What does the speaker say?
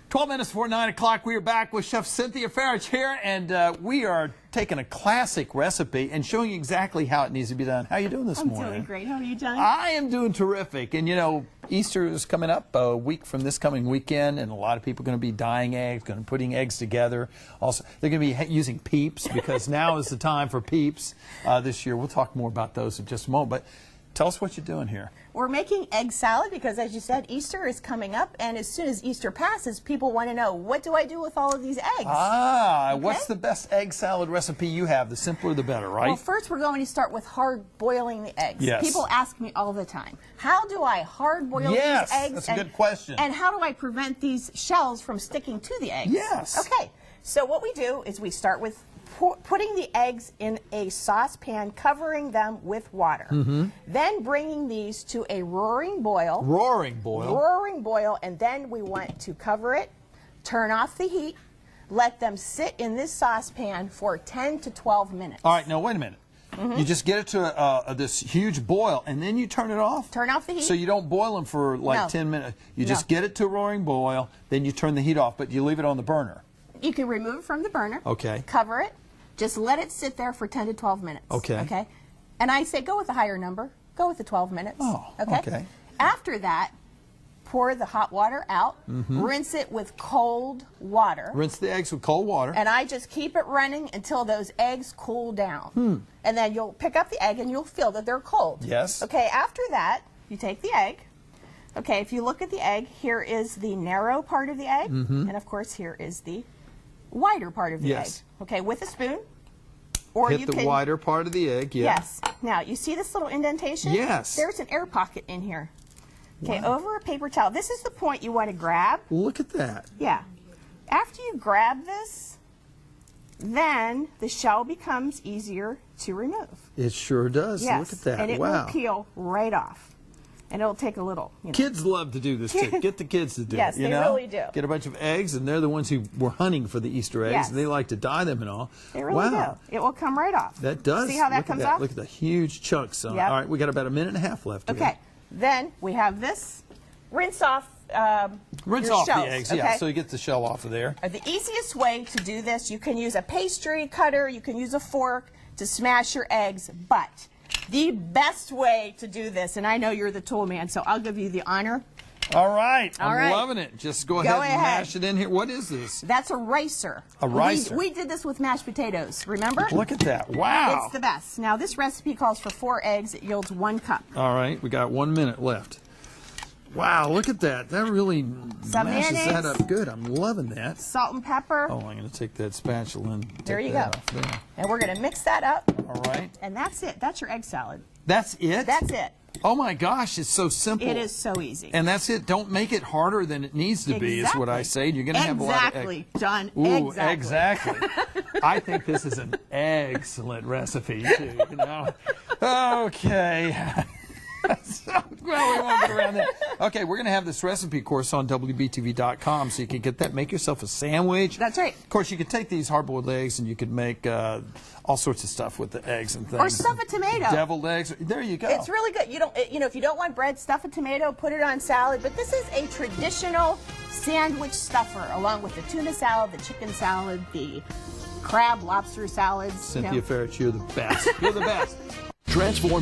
12 minutes before 9 o'clock, we are back with Chef Cynthia Ferich here, and we are taking a classic recipe and showing you exactly how it needs to be done. How are you doing this morning? I'm doing great. How are you, John? I am doing terrific. And, you know, Easter is coming up a week from this coming weekend, and a lot of people are going to be dyeing eggs, going to be putting eggs together. Also, they're going to be using peeps because now is the time for peeps this year. We'll talk more about those in just a moment. But tell us what you're doing here. We're making egg salad because, as you said, Easter is coming up, and as soon as Easter passes, people want to know, what do I do with all of these eggs? Okay? What's the best egg salad recipe you have? The simpler the better, right? Well, first we're going to start with hard boiling the eggs. Yes. People ask me all the time, how do I hard boil these eggs? That's a good question. And how do I prevent these shells from sticking to the eggs? Yes. Okay, so what we do is we start with putting the eggs in a saucepan, covering them with water. Then bringing these to a roaring boil. Roaring boil? Roaring boil, and then we want to cover it, turn off the heat, let them sit in this saucepan for 10 to 12 minutes. All right, now wait a minute. You just get it to this huge boil, and then you turn it off? Turn off the heat. So you don't boil them for like 10 minutes. You just get it to a roaring boil, then you turn the heat off, but you leave it on the burner. You can remove it from the burner. Okay. Cover it. Just let it sit there for 10 to 12 minutes. Okay. Okay. And I say go with a higher number. Go with the 12 minutes. Oh, okay. After that, pour the hot water out. Rinse it with cold water. Rinse the eggs with cold water. And I just keep it running until those eggs cool down. And then you'll pick up the egg and you'll feel that they're cold. Yes. Okay. After that, you take the egg. Okay. If you look at the egg, here is the narrow part of the egg. And of course, here is the wider part of the egg. Okay, with a spoon. Or hit the wider part of the egg, Yes. Now, you see this little indentation? Yes. There's an air pocket in here. Okay, over a paper towel. This is the point you want to grab. Look at that. Yeah. After you grab this, then the shell becomes easier to remove. It sure does. Yes. Look at that. And it will peel right off. And it'll take a little. Kids love to do this too. Get the kids to do it. Yes, they really do. Get a bunch of eggs, and they're the ones who were hunting for the Easter eggs, and they like to dye them and all. They really do. It will come right off. That does. See how that comes off? Look at the huge chunks. All right, we got about a minute and a half left. Okay. Then we have this. Rinse off. Rinse off shells, the eggs. okay? Yeah. So you get the shell off of there. The easiest way to do this, you can use a pastry cutter. You can use a fork to smash your eggs, but the best way to do this, and I know you're the tool man, so I'll give you the honor. All right. I'm loving it. Just go ahead and mash it in here. What is this? That's a ricer. A ricer. We did this with mashed potatoes, remember? Look at that. Wow. It's the best. Now, this recipe calls for 4 eggs. It yields 1 cup. All right. We got 1 minute left. Wow, look at that. That really mashes that up good. I'm loving that. Salt and pepper. Oh, I'm going to take that spatula and there you go. And we're going to mix that up. All right. And that's it. That's your egg salad. That's it? That's it. Oh, my gosh. It's so simple. It is so easy. And that's it. Don't make it harder than it needs to be is what I say. You're going to have a lot of eggs. John. Ooh, exactly. I think this is an excellent recipe, too. You know? Okay. Well, we won't get around that. Okay, we're going to have this recipe course on WBTV.com so you can get that. Make yourself a sandwich. That's right. Of course, you could take these hard-boiled eggs and you could make all sorts of stuff with the eggs and things. Or stuff a tomato. Deviled eggs. There you go. It's really good. You know, if you don't want bread, stuff a tomato, put it on salad. But this is a traditional sandwich stuffer, along with the tuna salad, the chicken salad, the crab, lobster salads. Cynthia Ferich, you're the best. You're the best. Transform